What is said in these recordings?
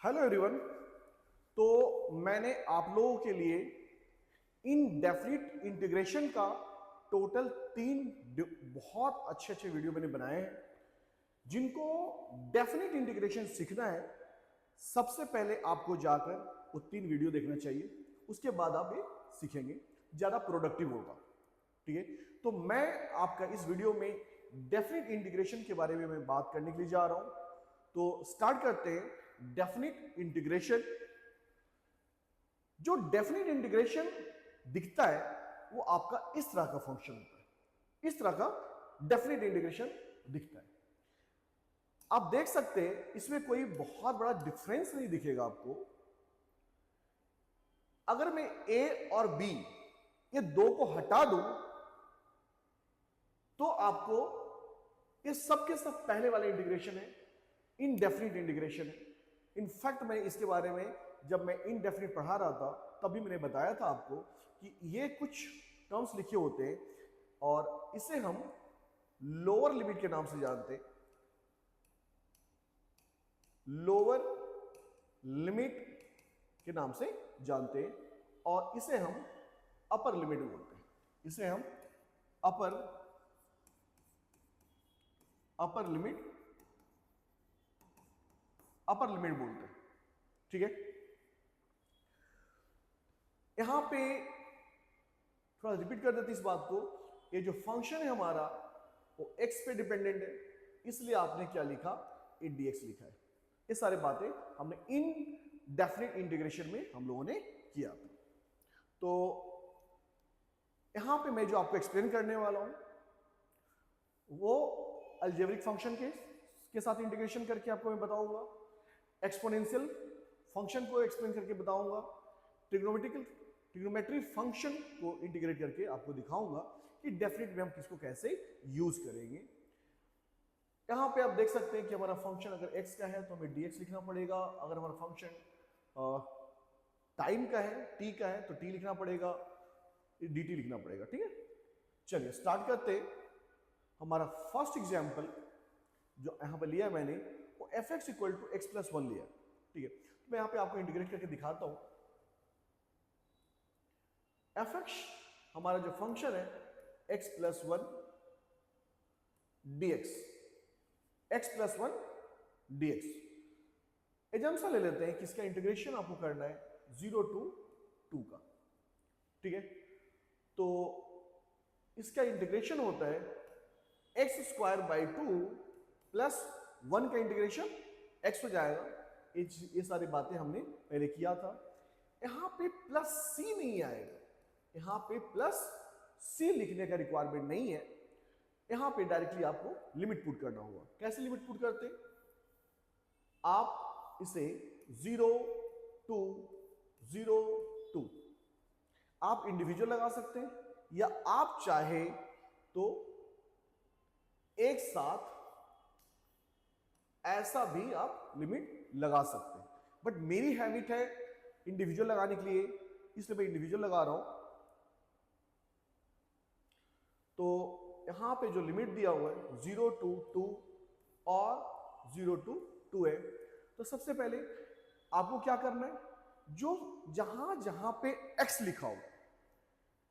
Hello everyone. तो मैंने आप लोगों के लिए इनडेफिनिट इंटीग्रेशन का टोटल 3 बहुत अच्छे अच्छे वीडियो मैंने बनाए हैं। जिनको डेफिनिट इंटीग्रेशन सीखना है, सबसे पहले आपको जाकर वो 3 वीडियो देखना चाहिए। उसके बाद आप ये सीखेंगे, ज़्यादा प्रोडक्टिव होगा। ठीक है, तो मैं आपका इस वीडियो में डेफिनिट इंटीग्रेशन के बारे में मैं बात करने के लिए जा रहा हूं। तो स्टार्ट करते हैं डेफिनिट इंटीग्रेशन। जो डेफिनिट इंटीग्रेशन दिखता है वो आपका इस तरह का फंक्शन होता है। इस तरह का डेफिनिट इंटीग्रेशन दिखता है। आप देख सकते हैं इसमें कोई बहुत बड़ा डिफरेंस नहीं दिखेगा आपको। अगर मैं ए और बी ये दो को हटा दूं तो आपको ये सब के सब पहले वाले इंटीग्रेशन है, इनडेफिनिट इंटीग्रेशन है। इनफैक्ट मैं इसके बारे में जब मैं इनडेफिनिट पढ़ा रहा था तभी मैंने बताया था आपको कि ये कुछ टर्म्स लिखे होते हैं और इसे हम लोअर लिमिट के नाम से जानते हैं। लोअर लिमिट के नाम से जानते हैं और इसे हम अपर लिमिट बोलते हैं। इसे हम अपर लिमिट बोलते हैं। ठीक है, यहां पे थोड़ा रिपीट कर देते इस बात को। ये जो फंक्शन है हमारा वो x पे डिपेंडेंट है, इसलिए आपने क्या लिखा, ये dx लिखा है। ये सारी बातें हमने इनडेफिनिट इंटीग्रेशन में हम लोगों ने किया था। तो यहां पे मैं जो आपको एक्सप्लेन करने वाला हूं वो अलजेब्रिक फंक्शन के साथ इंटीग्रेशन करके आपको मैं बताऊंगा। एक्सपोनेंशियल फंक्शन को एक्सप्लेन करके बताऊंगा। ट्रिग्नोमेट्री फंक्शन को इंटीग्रेट करके आपको दिखाऊंगा कि डेफिनिट में हम किसको कैसे यूज करेंगे। यहां पे आप देख सकते हैं कि हमारा फंक्शन अगर x का है तो हमें dx लिखना पड़ेगा। अगर हमारा फंक्शन टाइम का है, t का है, तो t लिखना पड़ेगा, dt लिखना पड़ेगा। ठीक है, चलिए स्टार्ट करते हैं। हमारा फर्स्ट एग्जाम्पल जो यहां पर लिया मैंने वो fx equal to x plus 1 लिया। ठीक है, तो मैं यहां पे आपको इंटीग्रेट करके दिखाता हूं। fx हमारा जो फंक्शन है x plus 1 dx, x plus 1 dx। Example ले लेते हैं कि इसका इंटीग्रेशन आपको करना है 0 टू 2 का। ठीक है, तो इसका इंटीग्रेशन होता है एक्स स्क्वायर बाई 2 प्लस 1 का इंटीग्रेशन x हो जाएगा। ये सारी बातें हमने पहले किया था। यहां पे प्लस सी नहीं आएगा, यहां पे प्लस सी लिखने का रिक्वायरमेंट नहीं है। यहां पे डायरेक्टली आपको लिमिट पुट करना होगा। कैसे लिमिट पुट करते, आप इसे 0 टू 0 टू आप इंडिविजुअल लगा सकते हैं या आप चाहे तो एक साथ ऐसा भी आप लिमिट लगा सकते हैं। बट मेरी हैबिट है इंडिविजुअल लगाने के लिए, इसलिए मैं इंडिविजुअल लगा रहा हूं। तो यहां पे जो लिमिट दिया हुआ है 0 टू 2 और 0 टू 2 है। तो सबसे पहले आपको क्या करना है, जो जहां जहां पे x लिखा हो,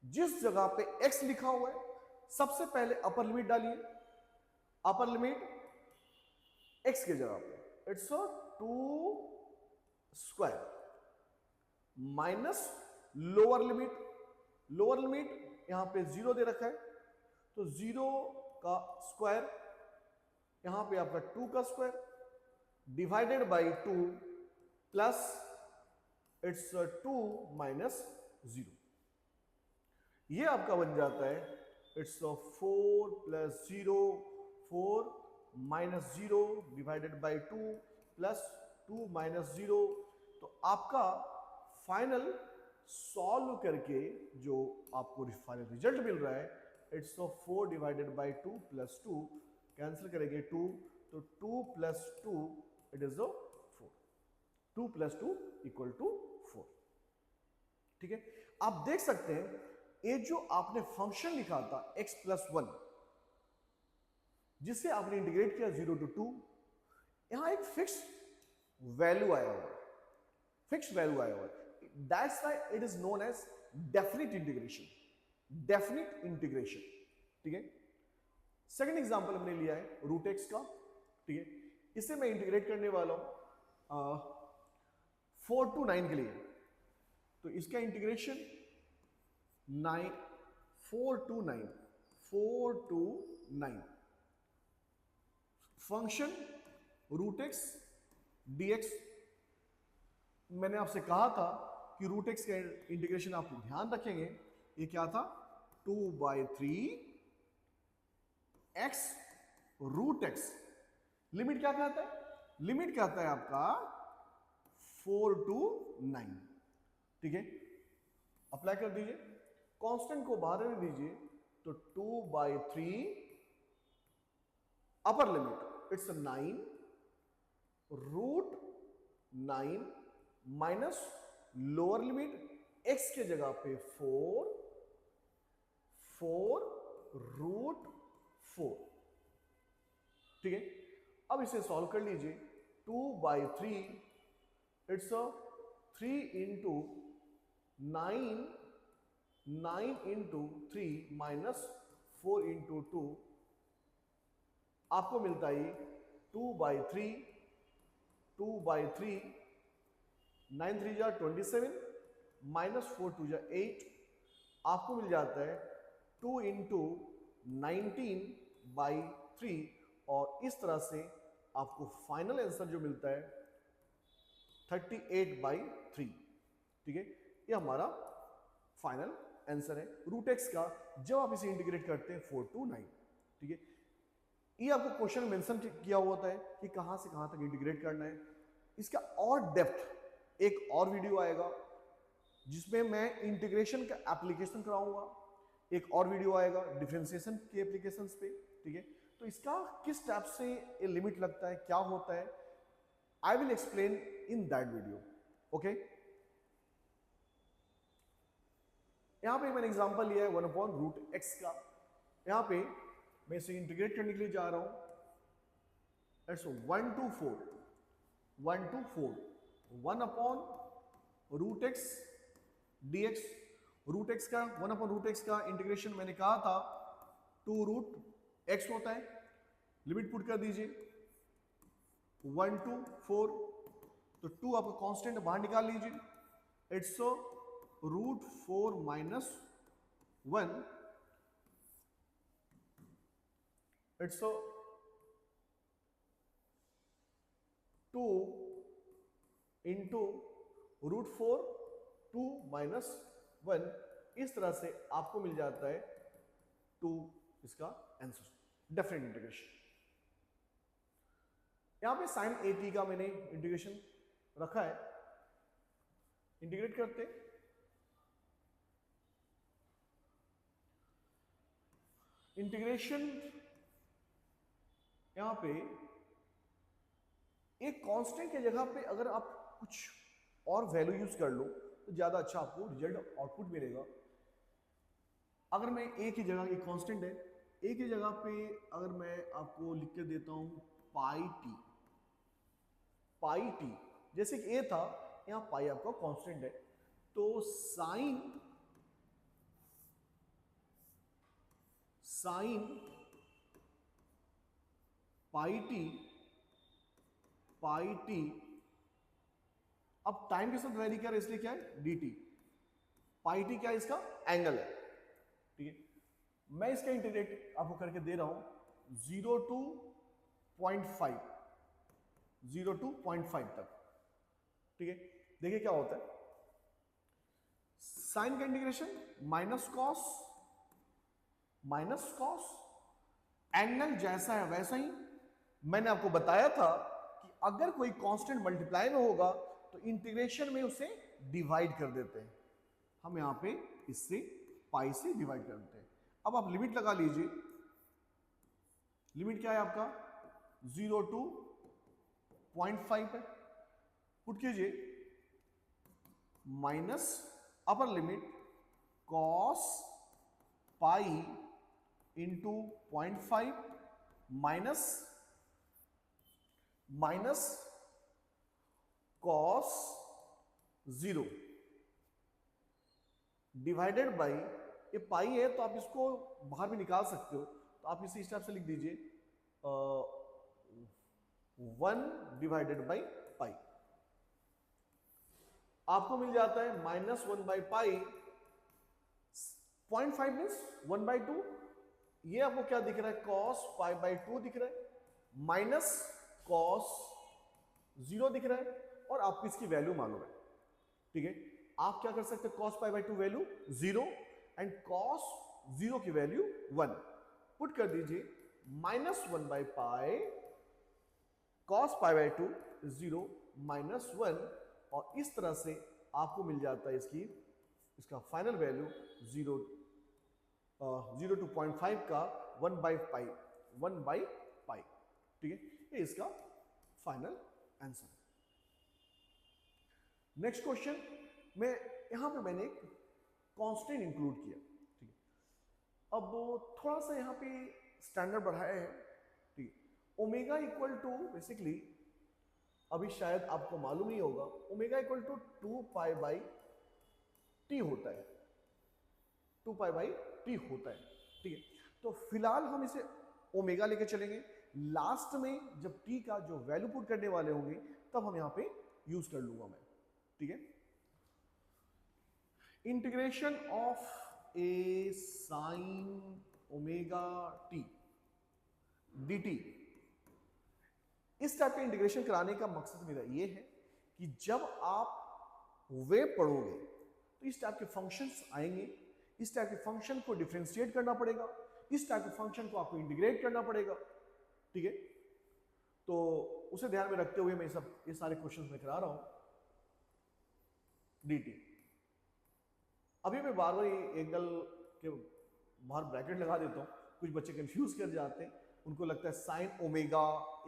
जिस जगह पे x लिखा हुआ है सबसे पहले अपर लिमिट डालिए। अपर लिमिट x की जगह पे it's 2 square minus lower limit यहां पे 0 दे रखा है, तो 0 का स्क्वायर यहां पे आपका 2 का square divided by 2 plus it's 2 minus 0। ये आपका बन जाता है it's 4 plus 0, 4 minus 0 divided by 2 plus 2 minus 0। तो आपका फाइनल सॉल्व करके जो आपको फाइनल रिजल्ट मिल रहा है it's 4 divided by 2 plus 2, cancel करेंगे 2, तो 2 plus 2 it is 4। 2 plus 2 equal to 4। ठीक है, आप देख सकते हैं ये जो आपने फंक्शन लिखा था x प्लस 1 जिसे आपने इंटीग्रेट किया 0 टू 2, यहां एक फिक्स वैल्यू आया हुआ है। फिक्स्ड वैल्यू आया हुआ है, that's why it is known as definite integration, definite integration. ठीक है, सेकंड एग्जांपल हमने लिया है रूट एक्स का। ठीक है, इसे मैं इंटीग्रेट करने वाला हूं 4 to 9 के लिए। तो इसका integration 9 4 to 9 4 to 9 function root x dx। मैंने आपसे कहा था कि रूट एक्स का इंटीग्रेशन आप ध्यान रखेंगे, ये क्या था 2/3 x रूट एक्स। लिमिट क्या कहता है, लिमिट कहता है आपका 4 to 9। ठीक है, अप्लाई कर दीजिए, कांस्टेंट को बाहर में दीजिए, तो 2/3 upper limit it's 9 root 9 minus lower limit x के जगह पे 4 रूट 4। ठीक है, अब इसे सॉल्व कर लीजिए, 2/3 it's 3 into 9 into 3 minus 4 into 2, आपको मिलता है 2/3 9 3 जा 27 माइनस 4 2 जा 8, आपको मिल जाता है 2 इंटू 19/3, और इस तरह से आपको फाइनल आंसर जो मिलता है 38/3। ठीक है, ये हमारा फाइनल आंसर है रूट एक्स का, जब आप इसे इंटीग्रेट करते हैं 4 to 9। ठीक है, ये आपको क्वेश्चन मेंशन किया हुआ होता है कि कहां से कहां तक इंटीग्रेट करना है। इसका और डेप्थ एक और वीडियो आएगा जिसमें मैं इंटीग्रेशन का एप्लीकेशन कराऊंगा, एक और वीडियो आएगा डिफरेंशिएशन के एप्लीकेशंस पे। ठीक है, तो इसका किस टाइप से ये लिमिट लगता है, क्या होता है, I will explain in that video. Okay, यहां पे मैंने एग्जांपल लिया है 1/√x का। यहां पे मैं इसे इंटीग्रेट करने के लिए जा रहा हूं, it's 1 to 4 1/√x dx। Root x का 1/√x का इंटीग्रेशन मैंने कहा था 2√x होता है। लिमिट पुट कर दीजिए 1 to 4, तो 2 आपका कांस्टेंट बाहर निकाल लीजिए, it's √4 minus 1, it's 2 into √4 2 minus 1। इस तरह से आपको मिल जाता है 2 इसका आंसर, डेफिनेट इंटीग्रेशन। यहां पे sin at का मैंने इंटीग्रेशन रखा है, इंटीग्रेट करते इंटीग्रेशन। यहां पे एक कांस्टेंट की जगह पे अगर आप कुछ और वैल्यू यूज कर लो तो ज्यादा अच्छा आपको रिजल्ट आउटपुट मिलेगा। अगर मैं ए की जगह, एक कांस्टेंट है, ए की जगह पे अगर मैं आपको लिख के देता हूं पाई टी, जैसे कि ए था, यहां पाई आपका कांस्टेंट है, तो साइन पाई टी, अब टाइम के साथ वेरी कर रहा है इसलिए क्या है dt। पाई टी क्या है, इसका एंगल है। ठीक है, मैं इसका इंटीग्रेट आपको करके दे रहा हूं 0 to 0.5 तक। ठीक है, देखिए क्या होता है, साइन का इंटीग्रेशन माइनस कॉस, एंगल जैसा है वैसा ही। मैंने आपको बताया था कि अगर कोई कांस्टेंट मल्टीप्लाई में होगा तो इंटीग्रेशन में उसे डिवाइड कर देते हैं। हम यहां पे इससे पाई से डिवाइड करते हैं। अब आप लिमिट लगा लीजिए, लिमिट क्या है आपका 0 to 0.5 है, पुट कीजिए minus upper limit cos pi into 0.5 minus cos 0 divided by, ये पाई है तो आप इसको बाहर भी निकाल सकते हो, तो आप इसे इस टाइप से लिख दीजिए 1 डिवाइडेड बाई पाई। आपको मिल जाता है -1/पाई, 0.5 मीन्स 1/2। ये आपको क्या दिख रहा है, cos π/2 दिख रहा है, माइनस cos 0 दिख रहा है, और आपको इसकी वैल्यू मालूम है। ठीक है, आप क्या कर सकते हैं, cos π/2 वैल्यू 0 एंड cos 0 की वैल्यू 1 पुट कर दीजिए, -1/पाई cos π/2 0 -1, और इस तरह से आपको मिल जाता है इसका फाइनल वैल्यू 0 to 0.5 का 1/पाई। ठीक है, ये इसका फाइनल आंसर है। नेक्स्ट क्वेश्चन में यहां पे मैंने एक कांस्टेंट इंक्लूड किया। ठीक है, अब थोड़ा सा यहां पे स्टैंडर्ड बढ़ाया है। ठीक है, ओमेगा इक्वल टू बेसिकली, अभी शायद आपको मालूम ही होगा, ओमेगा इक्वल टू 2π/t होता है, 2π/t होता है। ठीक है, तो फिलहाल हम इसे ओमेगा लेके चलेंगे, लास्ट में जब t का जो वैल्यू पुट करने वाले होंगे तब हम यहां पे यूज कर लूंगा मैं। ठीक है, integration of A sine omega t dt, इस टाइप के इंटीग्रेशन कराने का मकसद मेरा ये है कि जब आप वेव पढ़ोगे तो इस टाइप के फंक्शंस आएंगे, इस टाइप के फंक्शन को डिफरेंशिएट करना पड़ेगा, इस टाइप के फंक्शन को आपको इंटीग्रेट करना पड़ेगा। ठीक है, तो उसे ध्यान में रखते हुए मैं ये सारे क्वेश्चंस में करा रहा हूं। dt, अभी मैं बार बार एंगल के बाहर ब्रैकेट लगा देता हूं, कुछ बच्चे कंफ्यूज कर जाते हैं, उनको लगता है साइन ओमेगा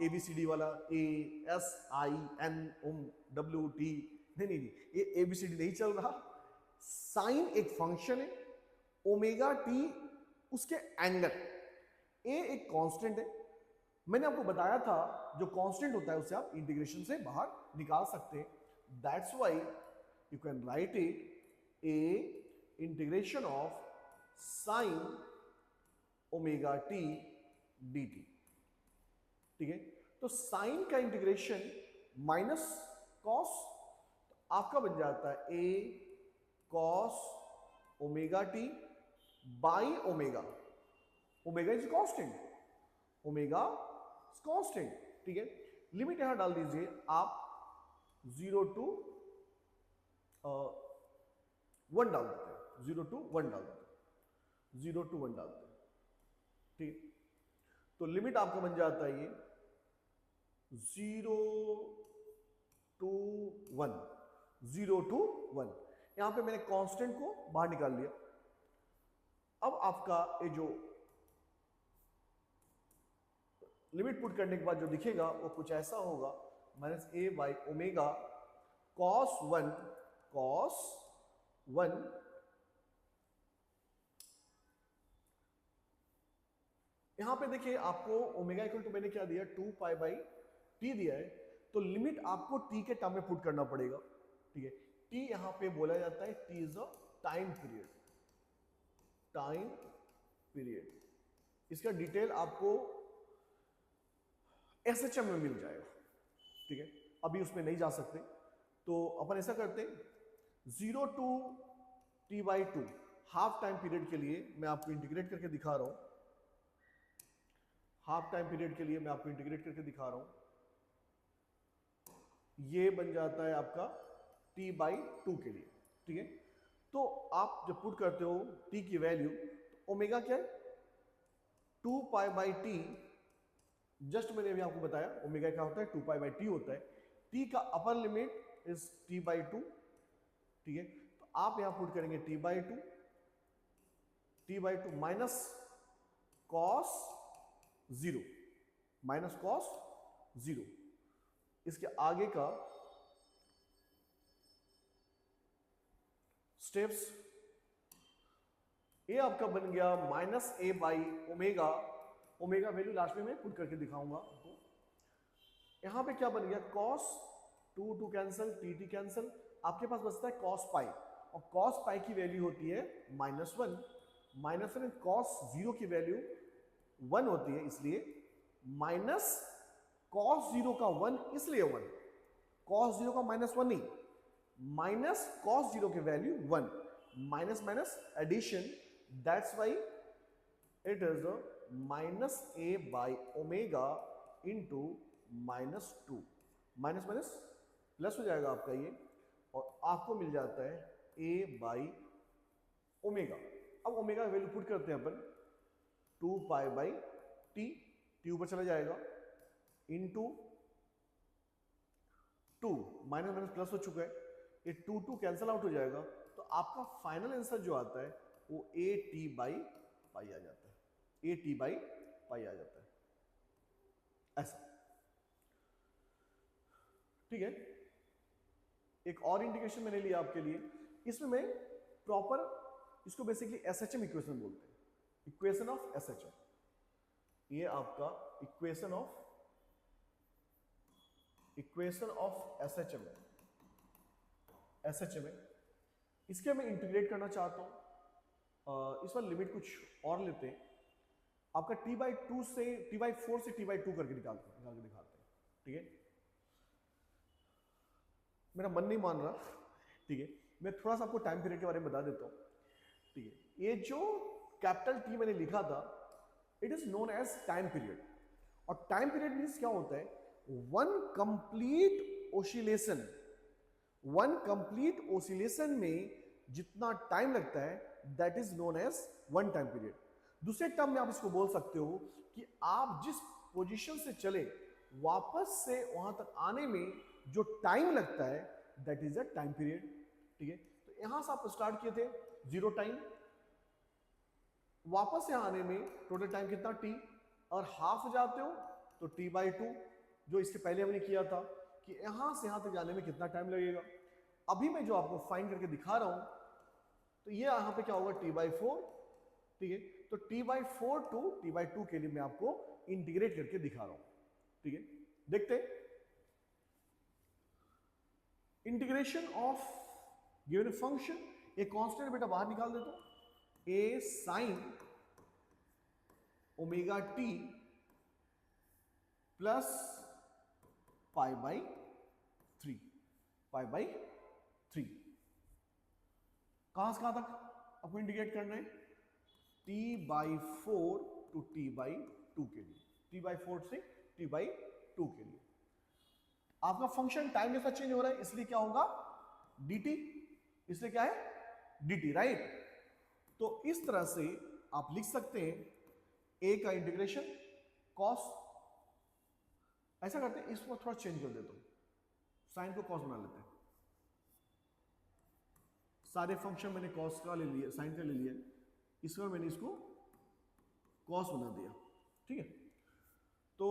ABCD वाला ASIN नहीं, ये ABCD नहीं चल रहा। साइन एक फंक्शन है, ओमेगा t उसके एंगल, ए एक कांस्टेंट है। मैंने आपको बताया था जो कांस्टेंट होता है उसे आप इंटीग्रेशन से बाहर निकाल सकते हैं। That's why you can write it a integration of sine omega t dt। ठीक है, तो साइन का इंटीग्रेशन माइनस कॉस, तो आपका बन जाता है a cos omega t by omega, omega is constant, omega constant. ठीक है, लिमिट यहां डाल दीजिए आप 0 to 1 डाल देते हैं, 0 to 1 डाल देते हैं, 0 to 1 डालते हैं। ठीक, तो लिमिट आपका बन जाता है ये 0 to 1, 0 to 1। यहां पे मैंने कांस्टेंट को बाहर निकाल लिया। अब आपका ये जो लिमिट पुट करने के बाद जो दिखेगा वो कुछ ऐसा होगा, -a/ओमेगा cos 1 यहां पे देखिए आपको ओमेगा इक्वल टू मैंने क्या दिया, 2π/t दिया है, तो लिमिट आपको t के टर्म में पुट करना पड़ेगा। ठीक है, t यहां पे बोला जाता है t is a time period. इसका डिटेल आपको SHM में मिल जाएगा। ठीक है, अभी उसमें नहीं जा सकते, तो अपन ऐसा करते हैं 0 to t/2 half time period के लिए मैं आपको इंटीग्रेट करके दिखा रहा हूं, हाफ टाइम पीरियड के लिए मैं आपको इंटीग्रेट करके दिखा रहा हूं। ये बन जाता है आपका t/2 के लिए। ठीक है, तो आप जब पुट करते हो t की वैल्यू, तो ओमेगा क्या है, 2π/t, जस्ट मैंने अभी आपको बताया ओमेगा क्या होता है, 2π/t होता है। t का अपर लिमिट इज t/2। ठीक है, तो आप यहां पुट करेंगे t/2 माइनस cos 0, इसके आगे का स्टेप्स, ये आपका बन गया -a/ओमेगा, ओमेगा वैल्यू लास्ट में मैं पुट करके दिखाऊंगा आपको। यहां पे क्या बन गया, cos to cancel, T cancel, आपके पास बचता है कॉस पाई, और कॉस पाई की वैल्यू होती है -1, -1 कॉस 0 की वैल्यू 1 होती है, इसलिए माइनस कॉस 0 का 1 इसलिए 1, कॉस 0 का -1 नहीं, माइनस कॉस 0 की value 1, minus minus addition, that's why it is -a/ओमेगा इंटू -2, माइनस माइनस प्लस हो जाएगा आपका ये, और आपको मिल जाता है a/ओमेगा। अब ओमेगा का वैल्यू पुट करते हैं अपन, 2π/t, टी ऊपर चला जाएगा, इंटू 2, माइनस माइनस प्लस हो चुका है, ये 2 कैंसिल आउट हो जाएगा, तो आपका फाइनल आंसर जो आता है वो at/पाई आ जाता है, at/पाई आ जाता है, ऐसा। ठीक है, एक और इंटीग्रेशन मैंने लिया आपके लिए, इसमें मैं प्रॉपर इसको बेसिकली एसएचएम इक्वेशन बोलते हैं, इक्वेशन ऑफ एसएचएम। ये आपका इक्वेशन ऑफ एसएचएम है, एसएचएम है, इसके मैं इंटीग्रेट करना चाहता हूं। इस बार लिमिट कुछ और लेते हैं, आपका t/2 से t/4 से t/2 करके निकाल के दिखाते हैं। ठीक है, मेरा मन नहीं मान रहा, ठीक है, मैं थोड़ा सा आपको टाइम पीरियड के बारे में बता देता हूं। ठीक है, ये जो कैपिटल टी मैंने लिखा था, it is known as time period, और टाइम पीरियड मीन्स क्या होता है, वन कंप्लीट ओसिलेशन में जितना टाइम लगता है, that is known as one time period. दूसरे टर्म में आप इसको बोल सकते हो कि आप जिस पोजीशन से चले वापस से वहां तक आने में जो टाइम लगता है, that is a time period. ठीक है, तो यहां से आप स्टार्ट किए थे 0 टाइम, वापस से आने में टोटल टाइम कितना t, और हाफ हो जाते हो तो t/2, जो इसके पहले हमने किया था कि यहां से यहां तक जाने में कितना टाइम लगेगा। अभी मैं जो आपको फाइंड करके दिखा रहा हूं, तो ये यहां पे क्या होगा, t/4। ठीक है, तो t/4 टू t/2 के लिए मैं आपको इंटीग्रेट करके दिखा रहा हूं। ठीक है, देखते हैं, इंटीग्रेशन ऑफ गिवन फंक्शन, एक कांस्टेंट बेटा बाहर निकाल देता हूं, a sin omega t plus π/3, कहां से कहां तक आपको इंटीग्रेट करना है, t/4 टू t/2 के लिए, t/4 से t/2 के लिए। आपका फंक्शन टाइम के साथ चेंज हो रहा है, इसलिए क्या होगा, dt, इसलिए क्या है, dt, राइट। तो इस तरह से आप लिख सकते हैं a का इंटीग्रेशन cos, ऐसा करते हैं, इसको थोड़ा चेंज कर देता हूं, साइन को cos बना लेते हैं, सारे फंक्शन मैंने cos का ले लिया, साइन का ले लिया, इस बार मैंने इसको cos बना दिया। ठीक है, तो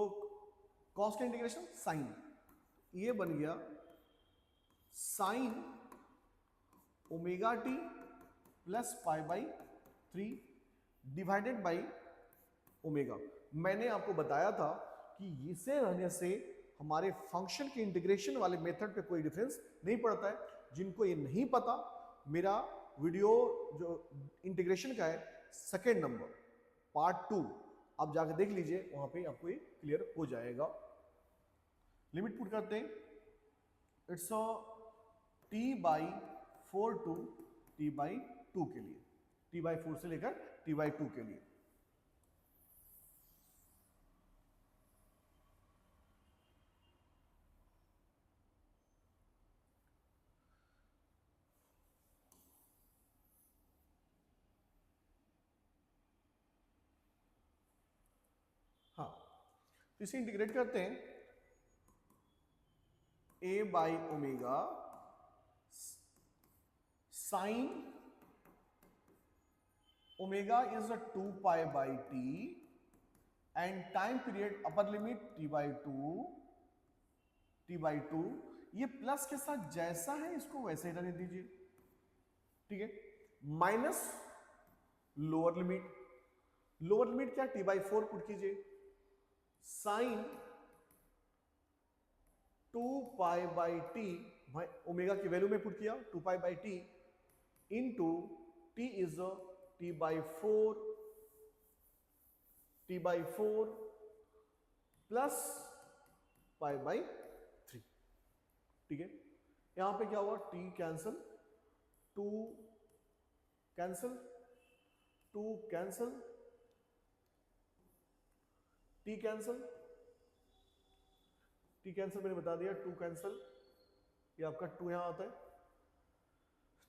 cos का इंटीग्रेशन साइन, ये बन गया sine omega T plus π/3 divided by omega. मैंने आपको बताया था कि इसे रहने से हमारे फंक्शन के इंटीग्रेशन वाले मेथड पे कोई डिफरेंस नहीं पड़ता है। जिनको ये नहीं पता, मेरा वीडियो जो इंटीग्रेशन का है सेकेंड नंबर पार्ट 2 आप जाकर देख लीजिए, वहां पे आपको ये क्लियर हो जाएगा। लिमिट पुट करते हैं, इट्स t/4 टू t/2 के लिए, t/4 से लेकर t/2 के लिए। हाँ, तो इसे इंटीग्रेट करते हैं, a/ओमेगा sine omega is a 2π/t and time period upper limit t/2, ये प्लस के साथ जैसा है इसको वैसे ही रहने दीजिए। ठीक है, माइनस लोअर लिमिट क्या, t/4 पुट कीजिए, साइन 2 पाई बाई टी, भाई ओमेगा की वैल्यू में पुट किया 2 pi by T into T is T by 4 plus pi by 3। ठीक है, यहां पे क्या हुआ, T cancel, 2 cancel, 2 cancel, T cancel, T cancel मैंने बता दिया, 2 कैंसल, ये आपका 2 यहां आता है।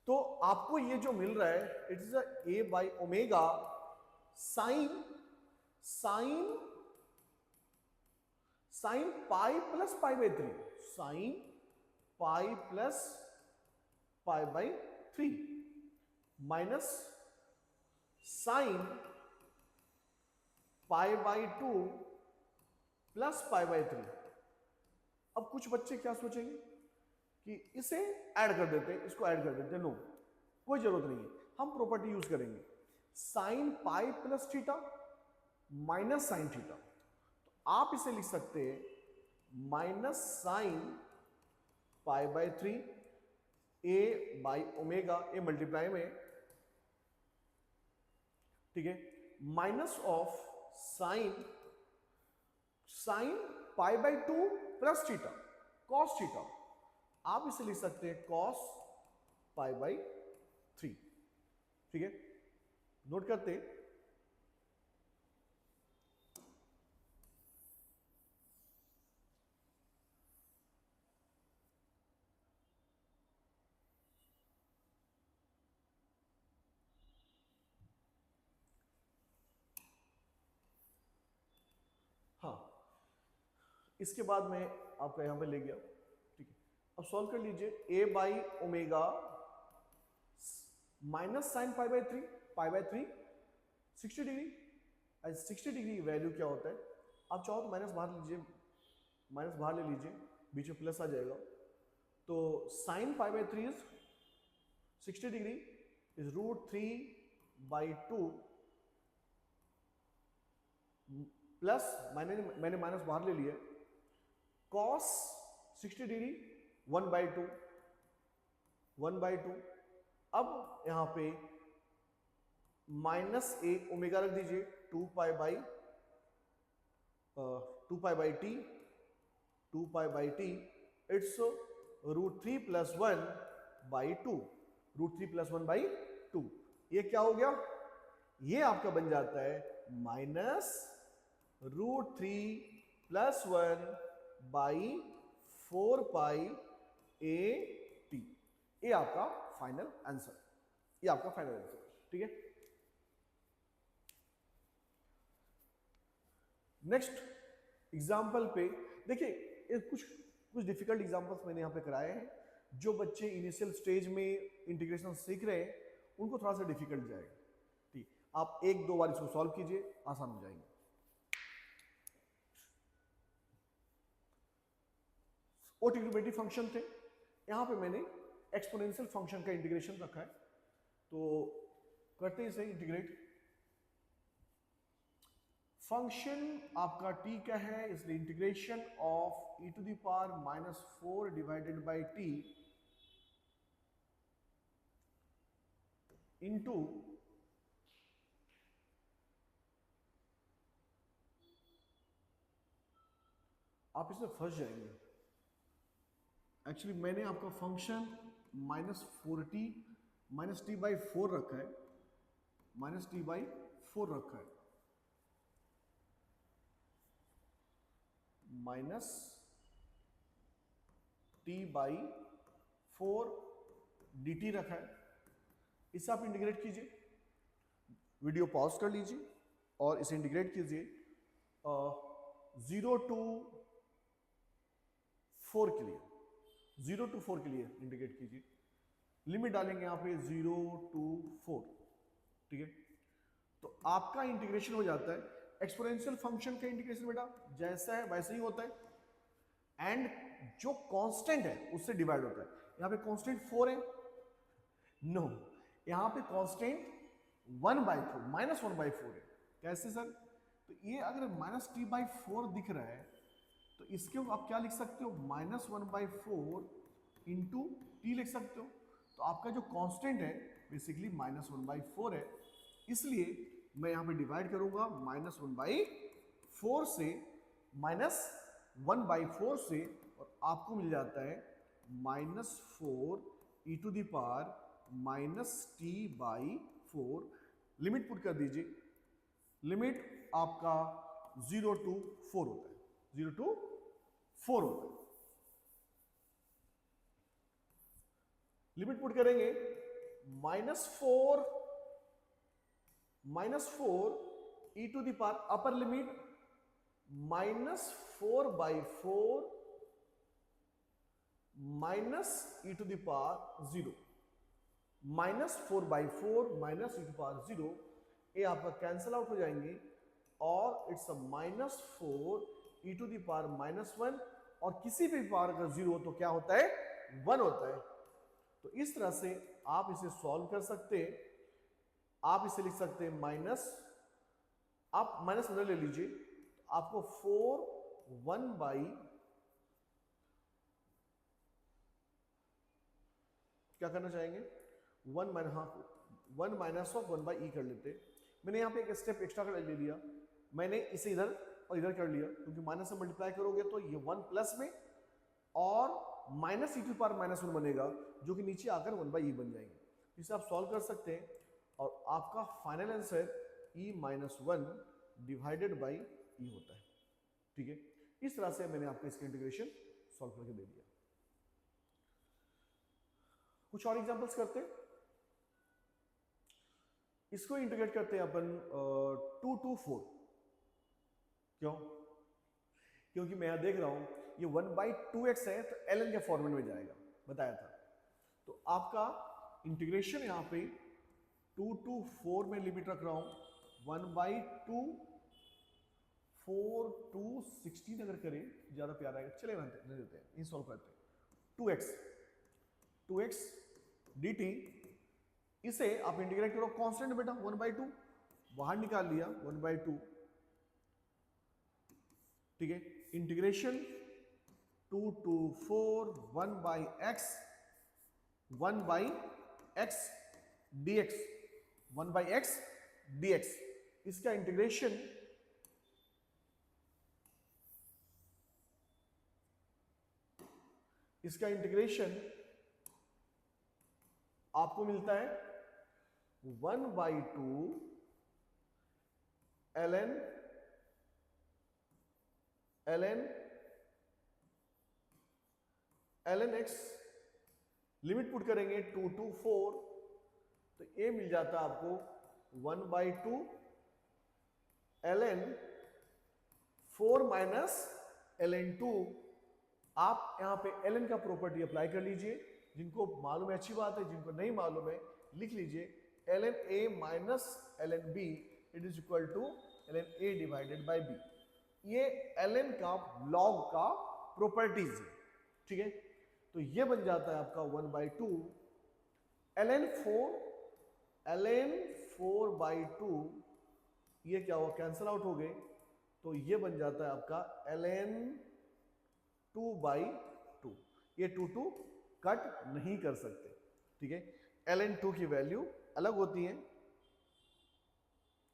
तो आपको ये जो मिल रहा है it is a by omega sine pi plus pi by 3, sine pi plus pi by 3 minus sine pi by 2 plus pi by 3। अब कुछ बच्चे क्या सोचेंगे कि इसे ऐड कर देते हैं, इसको ऐड कर देते हैं। नो, कोई जरूरत नहीं है, हम प्रॉपर्टी यूज करेंगे, sine pi plus theta minus sine theta. तो आप इसे लिख सकते हैं minus sine pi by 3 A by omega, A multiply में, ठीक है, minus of sine pi by 2 plus theta cos theta, आप इसे लिख सकते हैं कॉस पाई बाई 3। ठीक है, नोट करते हैं, हाँ इसके बाद में आपका यहां पे ले गया। ठीक है, अब सॉल्व कर लीजिए, A by omega minus sine pi by 3 60 degree, 60 degree value क्या होता है, आप चाहो तो माइनस बाहर लीजिए, माइनस बाहर ले लीजिए, बीच में प्लस आ जाएगा। तो sign pi by 3 is 60 degree is √3/2 plus मैंने माइनस बाहर ले लिया, कॉस 60 डिग्री 1/2। अब यहां पे माइनस ए ओमेगा रख दीजिए, 2 पाई बाई टी, इट्स √3 + 1/2, √3 + 1/2। ये क्या हो गया, ये आपका बन जाता है माइनस √3 + 1/4 पाई ए टी। ये आपका फाइनल आंसर, ये आपका फाइनल आंसर। ठीक है, नेक्स्ट एग्जाम्पल पे देखिए, कुछ डिफिकल्ट एग्जाम्पल्स मैंने यहां पे कराए हैं। जो बच्चे इनिशियल स्टेज में इंटीग्रेशन सीख रहे हैं उनको थोड़ा सा डिफिकल्ट जाएगा। ठीक, आप 1-2 बार इसको सॉल्व कीजिए, आसान हो जाएंगे। वो ट्रिग्नोमेट्री फंक्शन थे, यहां पे मैंने एक्सपोनेंशियल फंक्शन का इंटीग्रेशन रखा है, तो करते हैं इसे इंटीग्रेट। फंक्शन आपका t क्या है, इसलिए integration of e⁻⁻⁴ divided by t into आप इसमें फंस जाएंगे। एक्चुअली मैंने आपका फंक्शन -4t -t/4 रखा है, -t/4 रखा है, -t/4 dt रखा है। इसे आप इंटीग्रेट कीजिए, वीडियो पॉज कर लीजिए और इसे इंटीग्रेट कीजिए 0 to 4 के लिए, 0 to 4 के लिए इंटीग्रेट कीजिए। लिमिट डालेंगे यहाँ पे 0 to 4। ठीक है, तो आपका इंटीग्रेशन हो जाता है। एक्सपोनेंशियल फंक्शन का इंटीग्रेशन बेटा जैसा है वैसे ही होता है, एंड जो कांस्टेंट है उससे डिवाइड होता है। यहाँ पे कांस्टेंट 4 है, नो, यहाँ पे कांस्टेंट 1/4 -1/4 है। कैसे सर, तो ये अगर -t/4 दिख रहा है तो इसके आप क्या लिख सकते हो, -1/4 इंटू टी लिख सकते हो। तो आपका जो कांस्टेंट है बेसिकली -1/4 है, इसलिए मैं यहाँ पे डिवाइड करूंगा -1/4 से, -1/4 से, और आपको मिल जाता है -4 e⁻⁻t/4। लिमिट पुट कर दीजिए, लिमिट आपका 0 to 4 होता है, 0 to 4 होता है। लिमिट पुट करेंगे -4 e⁻, upper limit -4/4 -e⁻0, -4/4 -e⁻0, ये आपका कैंसल आउट हो जाएंगे और इट्स अ -4 e⁻−1, और किसी भी पावर अगर 0 हो तो क्या होता है, 1 होता है। तो इस तरह से आप इसे सॉल्व कर सकते हैं। आप इसे लिख सकते हैं आप माइनस ले लीजिए, आपको 4 1 क्या करना चाहेंगे, 1 -1/e कर लेते। मैंने यहाँ पे एक स्टेप एक्स्ट्रा कर ले लिया, मैंने इसे इधर और इधर कर लिया, क्योंकि माइनस से मल्टीप्लाई करोगे तो ये 1 प्लस में और -e⁻−1 बनेगा, जो कि नीचे आकर 1/e बन जाएंगे। इसे आप सॉल्व कर सकते हैं और आपका final answer e−1 divided by e होता है। ठीक है, इस तरह से मैंने आपको इसका इंटीग्रेशन सॉल्व करके दे दिया। कुछ और एग्जांपल्स करते हैं, इसको इंटीग्रेट करते हैं अपन 2 to 4। क्यों, क्योंकि मैं यहां देख रहा हूं ये 1/2x है, तो ln के फॉर्मेट में जाएगा, बताया था। तो आपका इंटीग्रेशन यहां पे 2 to 4 में लिमिट रख रहा हूं, 1/2 4 to 16 अगर करें ज्यादा प्यारा आएगा, चले रहने देते हैं, ये सॉल्व करते हैं। 2x dt, इसे आप इंटीग्रेट करो, कांस्टेंट बेटा 1/2 बाहर निकाल लिया, 1/2। ठीक है, integration 2 to 4 1/x dx, 1/x dx, इसका इंटीग्रेशन आपको मिलता है 1/2 ln x, लिमिट पुट करेंगे 2 to 4, तो ये मिल जाता है आपको 1/2 ln 4 ln 2। आप यहां पे ln का प्रॉपर्टी अप्लाई कर लीजिए, जिनको मालूम है अच्छी बात है, जिनको नहीं मालूम है लिख लीजिए, ln a minus ln b it is equal to ln a divided by b। ये ln का लॉग का प्रॉपर्टीज है। ठीक है, तो ये बन जाता है आपका 1/2 ln 4/2, ये क्या हुआ, कैंसल आउट हो गए, तो ये बन जाता है आपका ln 2/2। ये 2 कट नहीं कर सकते। ठीक है, ln 2 की वैल्यू अलग होती है।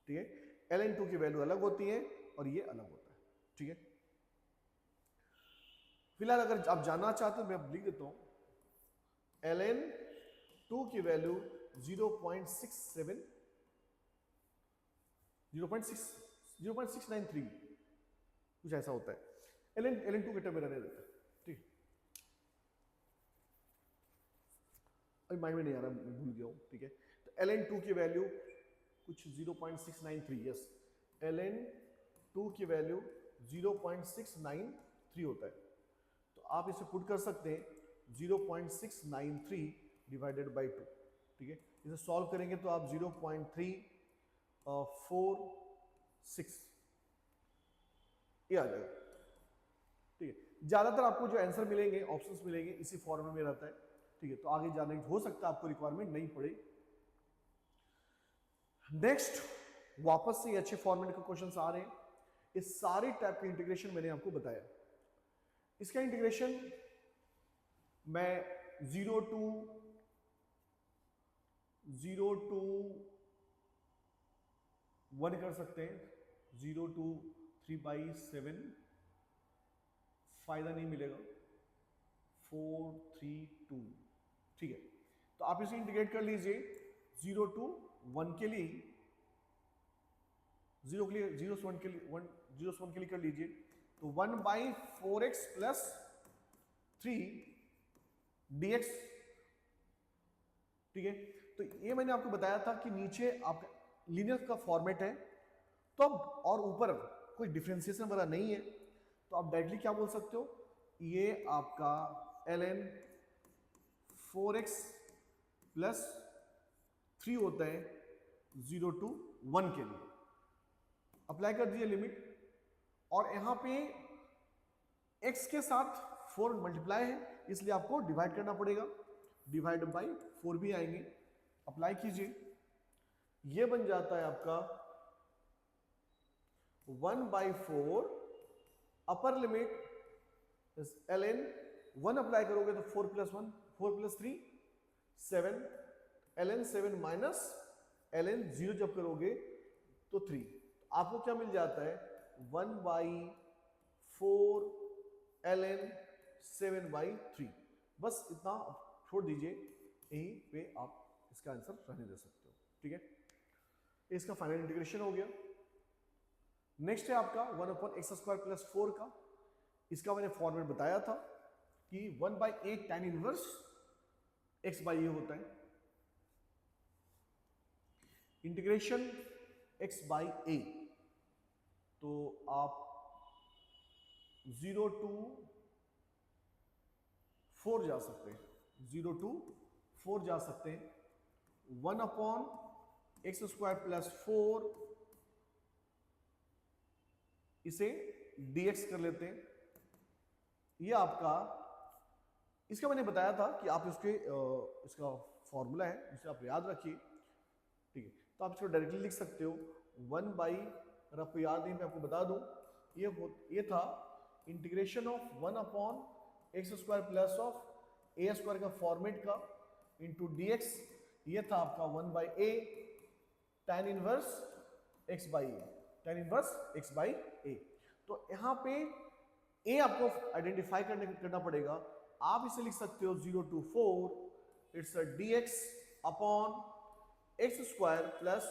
ठीक है, ln 2 की वैल्यू अलग होती है और ये अलग होता है। ठीक है, फिलहाल अगर आप जानना चाहते हो मैं अब लिख देता हूं, ln 2 की वैल्यू 0.693 कुछ ऐसा होता है। ln 2 के टर्म में रहने देता है। ठीक, अभी माइंड में नहीं आ रहा, मैं भूल गया हूं। ठीक है, तो ln 2 की वैल्यू कुछ 0.693, यस, ln 2 की वैल्यू 0.693 होता है। तो आप इसे पुट कर सकते हैं 0.693 डिवाइडेड बाई 2। ठीक है, इसे सॉल्व करेंगे तो आप 0.346 ये आ जाएगा। ठीक है, ज्यादातर आपको जो आंसर मिलेंगे, ऑप्शंस मिलेंगे, इसी फॉर्मेट में रहता है। ठीक है, तो आगे जाने हो सकता है आपको रिक्वायरमेंट नहीं पड़े। नेक्स्ट, वापस से अच्छे फॉर्मेट के क्वेश्चंस आ रहे हैं। इस सारे टाइप के इंटीग्रेशन मैंने आपको बताया। इसका इंटीग्रेशन मैं 0 टू 1 कर सकते हैं, 0 टू 3/7, फायदा नहीं मिलेगा, 4 3 2, ठीक है। तो आप इसे इंटीग्रेट कर लीजिए 0 टू 1 के लिए, 0 के लिए 0 से 1 के लिए 0 से 1 के लिए कर लीजिए, तो 1/4x प्लस 3 dx, ठीक है। तो ये मैंने आपको बताया था कि नीचे आपका लीनियर का फॉर्मेट है, तो अब और ऊपर कोई डिफरेंशिएशन वाला नहीं है, तो आप डायरेक्टली क्या बोल सकते हो, ये आपका ln 4x प्लस 3 होता है 0 टू 1 के लिए। अप्लाई कर दीजिए लिमिट, और यहां पे x के साथ 4 मल्टीप्लाई है, इसलिए आपको डिवाइड करना पड़ेगा, डिवाइड बाई 4 भी आएंगे। अप्लाई कीजिए, ये बन जाता है आपका 1/4 अपर लिमिट ln 1 अप्लाई करोगे तो 4 + 1 4 + 3 7, ln 7 माइनस ln 0 जब करोगे तो 3, आपको क्या मिल जाता है 1/4 ln 7/3। बस इतना छोड़ दीजिए, यहीं पे आप इसका आंसर रहने दे सकते हो, ठीक है। इसका फाइनल इंटीग्रेशन हो गया। नेक्स्ट है आपका 1/x² + 4 का। इसका मैंने फॉर्मेट बताया था कि 1/8 tan इनवर्स x/a होता है, इंटीग्रेशन x/a, तो आप 0 टू 4 जा सकते हैं, 0 टू 4 जा सकते हैं, 1/x² + 4 इसे dx कर लेते हैं। ये आपका, इसका मैंने बताया था कि आप इसका फॉर्मूला है, इसे आप याद रखिए, ठीक है। तो आप इसको डायरेक्टली लिख सकते हो 1/, अगर आपको याद नहीं मैं आपको बता दूं, ये था integration of 1/x² plus of a² का फॉर्मेट का इंटू dx, ये था आपका 1/a tan inverse x/a, tan inverse x/a। तो यहाँ पे a आपको आइडेंटिफाई करना पड़ेगा, आप इसे लिख सकते हो 0 to 4 it's a dx upon x² plus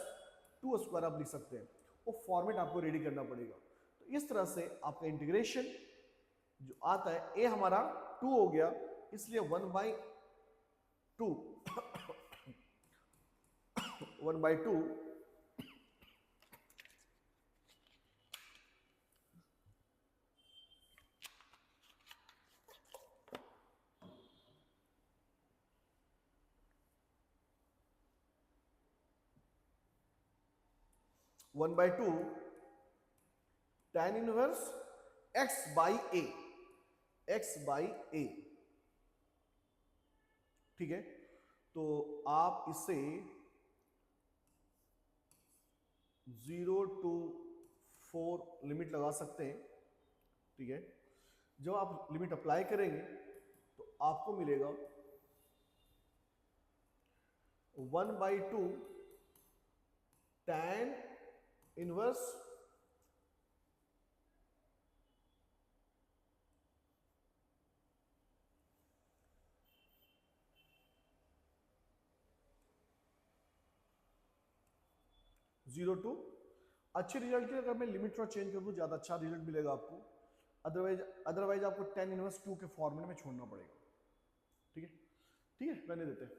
2² आप लिख सकते हैं, वो फॉर्मेट आपको रेडी करना पड़ेगा। तो इस तरह से आपका इंटीग्रेशन जो आता है, a हमारा 2 हो गया, इसलिए 1/2 1/2 1/2 tan इनवर्स x/a, x/a, ठीक है। तो आप इसे 0 टू 4 लिमिट लगा सकते हैं, ठीक है। जब आप लिमिट अप्लाई करेंगे तो आपको मिलेगा 1/2 tan इनवर्स जीरो टू, अच्छे रिजल्ट के अगर मैं लिमिट थोड़ा चेंज कर दूं ज्यादा अच्छा रिजल्ट मिलेगा आपको, अदरवाइज आपको tan इनवर्स 2 के फॉर्मूले में छोड़ना पड़ेगा, ठीक है। ठीक है, रहने देते हैं।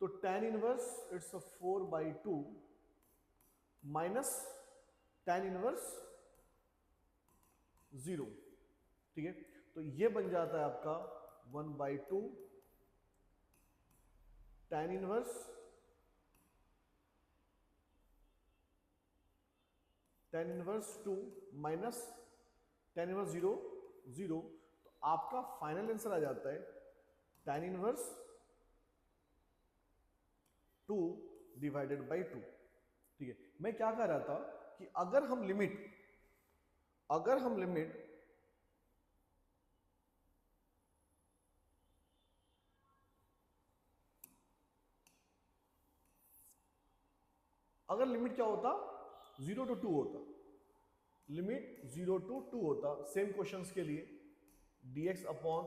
तो tan inverse it's 4/2 minus tan inverse 0, ठीक है। तो ये बन जाता है आपका 1/2 tan inverse tan inverse 2 minus tan inverse 0 0, तो आपका फाइनल आंसर आ जाता है tan इनवर्स 2 डिवाइडेड बाई 2, ठीक है। मैं क्या कह रहा था कि अगर हम लिमिट अगर लिमिट क्या होता 0 to 2 होता, लिमिट 0 to 2 होता सेम क्वेश्चंस के लिए dx upon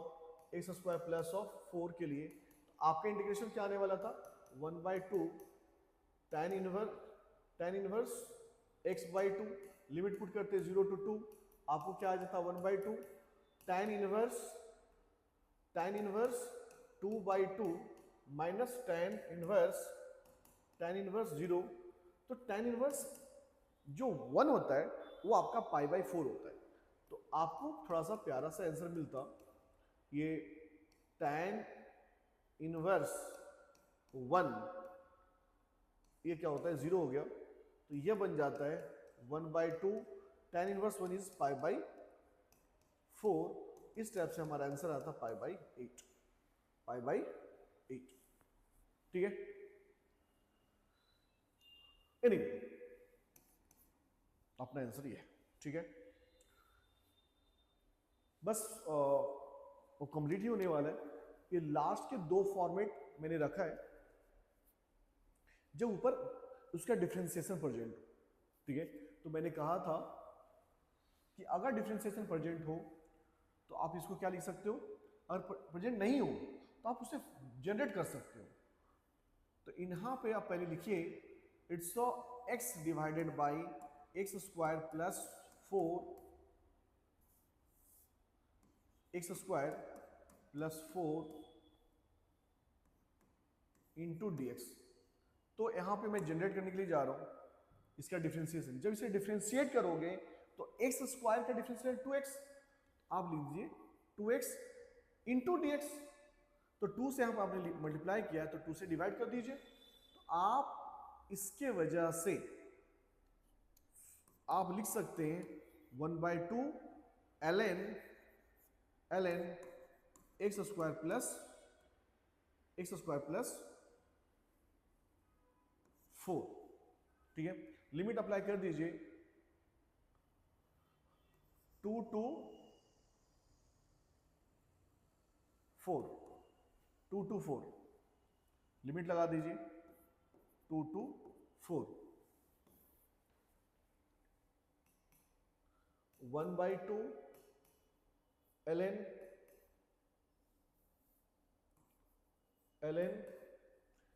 x square plus of 4 के लिए, तो आपका इंटीग्रेशन क्या आने वाला था 1/2 tan inverse x by 2, limit put करते 0 to 2, आपको क्या आ जाता 1/2 tan inverse 2/2 minus tan inverse 0, तो tan इनवर्स जो 1 होता है वो आपका π/4 होता है। तो आपको थोड़ा सा प्यारा सा आंसर मिलता, ये tan इनवर्स 1 ये क्या होता है 0 हो गया, तो ये बन जाता है 1/2 tan इनवर्स 1 इज π/4। इस टाइप से हमारा आंसर आता π/8, ठीक है। एनीवे अपना आंसर ये है, ठीक है। बस वो कंप्लीट ही होने वाला है। ये लास्ट के 2 फॉर्मेट मैंने रखा है, जो ऊपर उसका डिफरेंशिएशन प्रेजेंट हो, ठीक है। तो मैंने कहा था कि अगर डिफरेंशिएशन प्रेजेंट हो तो आप इसको क्या लिख सकते हो, अगर प्रेजेंट नहीं हो तो आप उसे जनरेट कर सकते हो। तो यहाँ पे आप पहले लिखिए it's x divided by x square plus 4 x square plus 4 into dx। तो यहाँ पे मैं जनरेट करने के लिए जा रहा हूँ इसका डिफरेंशिएशन। जब इसे डिफरेंशिएट करोगे तो एक्स स्क्वायर का डिफरेंशिएट 2x, आप लिख दीजिए 2x इंटू dx। तो 2 से यहाँ पर आपने मल्टीप्लाई किया तो 2 से डिवाइड कर दीजिए। तो आप इसके वजह से आप लिख सकते हैं 1/2 ln एक्स स्क्वायर प्लस 4, ठीक है। लिमिट अप्लाई कर दीजिए 2 to 4, लिमिट लगा दीजिए 2 to 4, 1/2 ln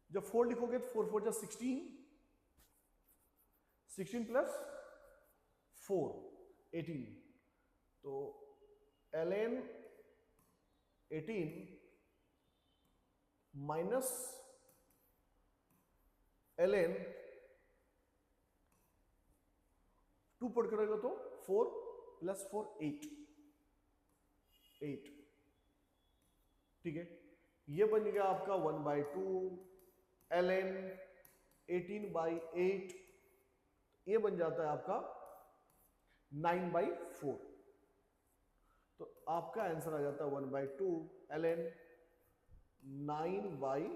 जब 4 लिखोगे तो 4 4 जा 16 प्लस 4 18, तो ln 18 माइनस ln 2 पुट करेगा तो 4 प्लस 4 8, ठीक है। ये बन गया आपका 1/2 ln 18/8, ये बन जाता है आपका 9/4। तो आपका आंसर आ जाता है 1/2 ln 9/4,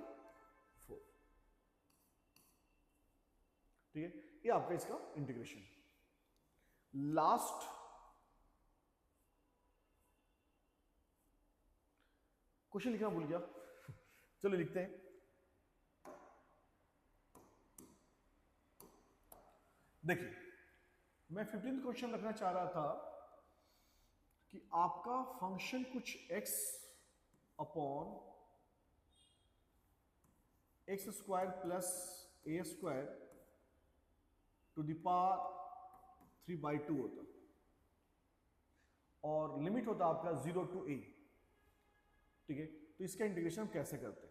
ठीक है। ये आपका इसका इंटीग्रेशन। लास्ट क्वेश्चन लिखना भूल गया, चलो लिखते हैं। देखिए मैं 15th क्वेश्चन रखना चाह रहा था कि आपका फंक्शन कुछ x upon x square plus a square to the power 3/2 होता और लिमिट होता आपका 0 to a, ठीक है। तो इसका इंटीग्रेशन हम कैसे करते हैं?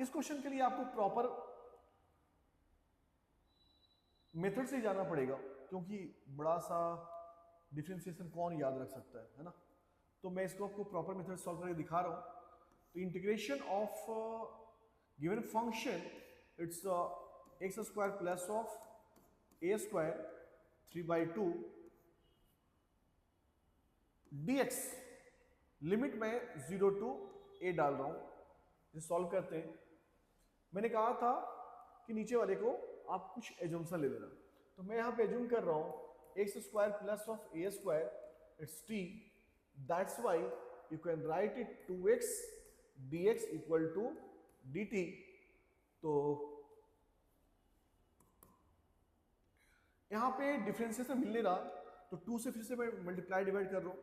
इस क्वेश्चन के लिए आपको प्रॉपर मेथड से जाना पड़ेगा, क्योंकि बड़ा सा डिफरेंशिएशन कौन याद रख सकता है ना। तो मैं इसको आपको प्रॉपर मेथड सॉल्व करके दिखा रहा हूं। तो integration of given function it's x square plus of a square 3/2 dx, limit में 0 to a डाल रहा हूं। इसे सॉल्व करते हैं। मैंने कहा था कि नीचे वाले को आप कुछ एजम्पशन ले लेना, तो मैं यहां पे एज्यूम कर रहा हूं x square plus of a square it's t, that's why you can write it 2x dx equal to dt। तो यहां पे डिफरेंशिएशन मिल नहीं रहा, तो 2 से फिर से मैं मल्टीप्लाई डिवाइड कर रहा हूं,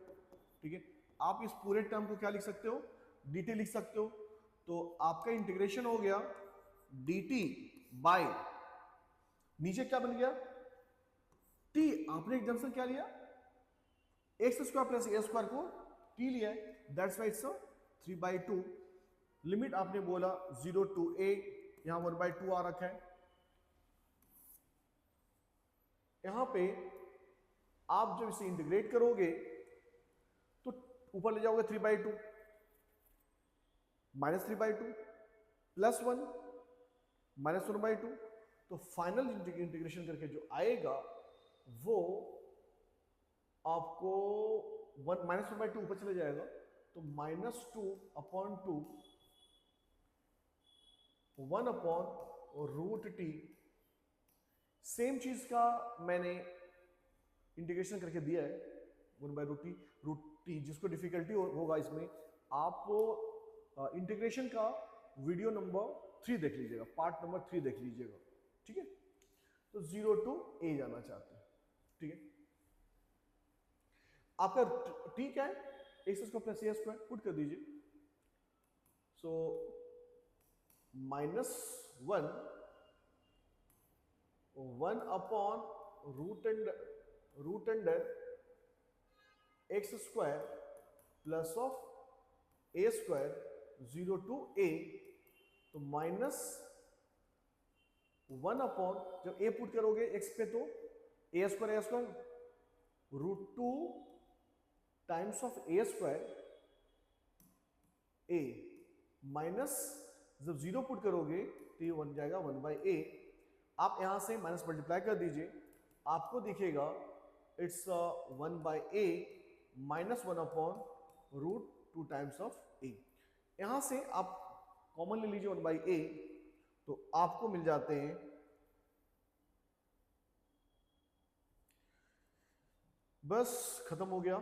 ठीक है। आप इस पूरे टर्म को क्या लिख सकते हो, dt लिख सकते हो। तो आपका इंटीग्रेशन हो गया dt बाय, नीचे क्या बन गया t, आपने एकदम से क्या लिया x square plus a square को t लिया है, दैट्स वाई इट्स 3/2। लिमिट आपने बोला 0 to a, यहां 1/2 आ रखा है। यहां पे आप जब इसे इंटीग्रेट करोगे तो ऊपर ले जाओगे 3/2 माइनस 3/2 प्लस 1 माइनस 1/2, तो फाइनल इंटीग्रेशन करके जो आएगा वो आपको माइनस 1/2 ऊपर चले जाएगा, तो -2/2 1/√t। सेम चीज का मैंने इंटीग्रेशन करके दिया है 1/√t, जिसको डिफिकल्टी होगा इसमें आपको इंटीग्रेशन का वीडियो नंबर 3 देख लीजिएगा, पार्ट नंबर 3 देख लीजिएगा, ठीक है। तो 0 to a जाना चाहते हैं, ठीक है। आपका t क्या है, x square plus a square put कर दीजिए। So -1 root under x square plus of a square 0 to a, तो -1 जब a पुट करोगे x पे तो a square √2 times of a square a, minus जब 0 पुट करोगे तो ये बन जाएगा 1/a। आप यहां से माइनस मल्टीप्लाई कर दीजिए, आपको दिखेगा it's 1/a minus 1/√2 times of a। यहां से आप कॉमन ले लीजिए 1/a, तो आपको मिल जाते हैं बस खत्म हो गया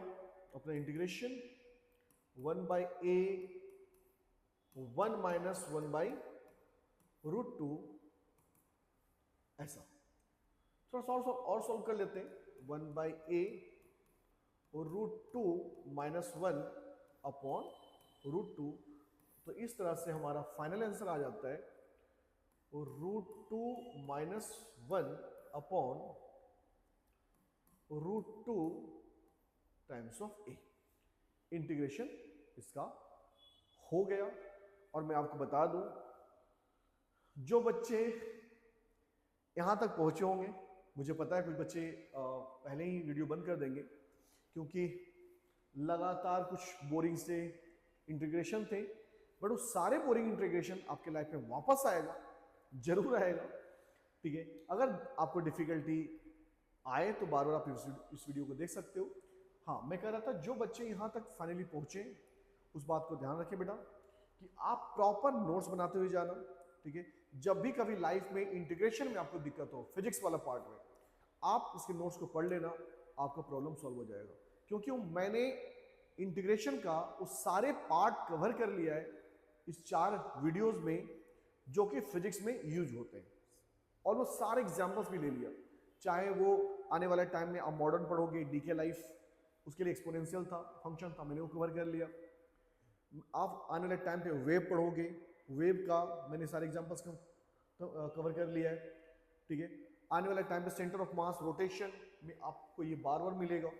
अपना इंटीग्रेशन। 1/a 1 माइनस 1/√2 ऐसा। थोड़ा सा और सॉल्व कर लेते हैं। 1/a और √2 माइनस 1/√2, तो इस तरह से हमारा फाइनल आंसर आ जाता है √2 minus 1/√2 times of a। Integration इसका हो गया। और मैं आपको बता दूं, जो बच्चे यहां तक पहुंचे होंगे, मुझे पता है कुछ बच्चे पहले ही वीडियो बंद कर देंगे, क्योंकि लगातार कुछ बोरिंग से इंटीग्रेशन थे, बट वो सारे बोरिंग इंटीग्रेशन आपके लाइफ में वापस आएगा, जरूर आएगा, ठीक है। अगर आपको डिफिकल्टी आए तो बार बार आप इस वीडियो को देख सकते हो। हाँ, मैं कह रहा था जो बच्चे यहाँ तक फाइनली पहुंचे उस बात को ध्यान रखें बेटा कि आप प्रॉपर नोट्स बनाते हुए जाना, ठीक है। जब भी कभी लाइफ में इंटीग्रेशन में आपको दिक्कत हो, फिजिक्स वाला पार्ट में, आप इसके नोट्स को पढ़ लेना, आपका प्रॉब्लम सॉल्व हो जाएगा। क्योंकि मैंने इंटीग्रेशन का वो सारे पार्ट कवर कर लिया है इस 4 वीडियोस में जो कि फिजिक्स में यूज होते हैं, और वो सारे एग्जाम्पल्स भी ले लिया। चाहे वो आने वाले टाइम में आप मॉडर्न पढ़ोगे, डीके लाइफ, उसके लिए एक्सपोनेंशियल था, फंक्शन था, मैंने वो कवर कर लिया। आप आने वाले टाइम पे वेव पढ़ोगे, वेव का मैंने सारे एग्जांपल्स कवर कर लिया है, ठीक है। आने वाले टाइम पे सेंटर ऑफ मास रोटेशन में आपको ये बार बार मिलेगा,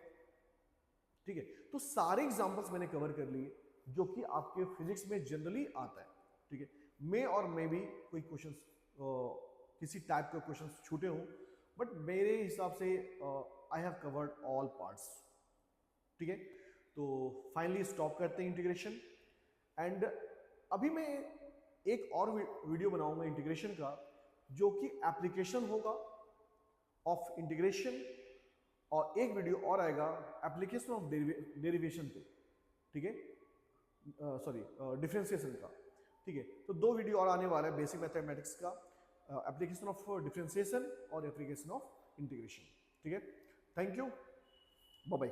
ठीक है। तो सारे एग्जांपल्स मैंने कवर कर लिए जो कि आपके फिजिक्स में जनरली आता है, ठीक है। मैं भी कोई क्वेश्चन किसी टाइप का क्वेश्चन छूटे हों, बट मेरे हिसाब से I have covered all parts, ठीक है। तो फाइनली स्टॉप करते हैं इंटीग्रेशन। एंड अभी मैं एक और वीडियो बनाऊंगा इंटीग्रेशन का, जो कि एप्लीकेशन होगा ऑफ इंटीग्रेशन, और एक वीडियो और आएगा एप्लीकेशन ऑफ डेरिवेशन पे, ठीक है, सॉरी डिफरेंशिएशन का, ठीक है। तो 2 वीडियो और आने वाला है, बेसिक मैथमेटिक्स का एप्लीकेशन ऑफ डिफरेंशिएशन और एप्लीकेशन ऑफ इंटीग्रेशन, ठीक है। Thank you, bye bye.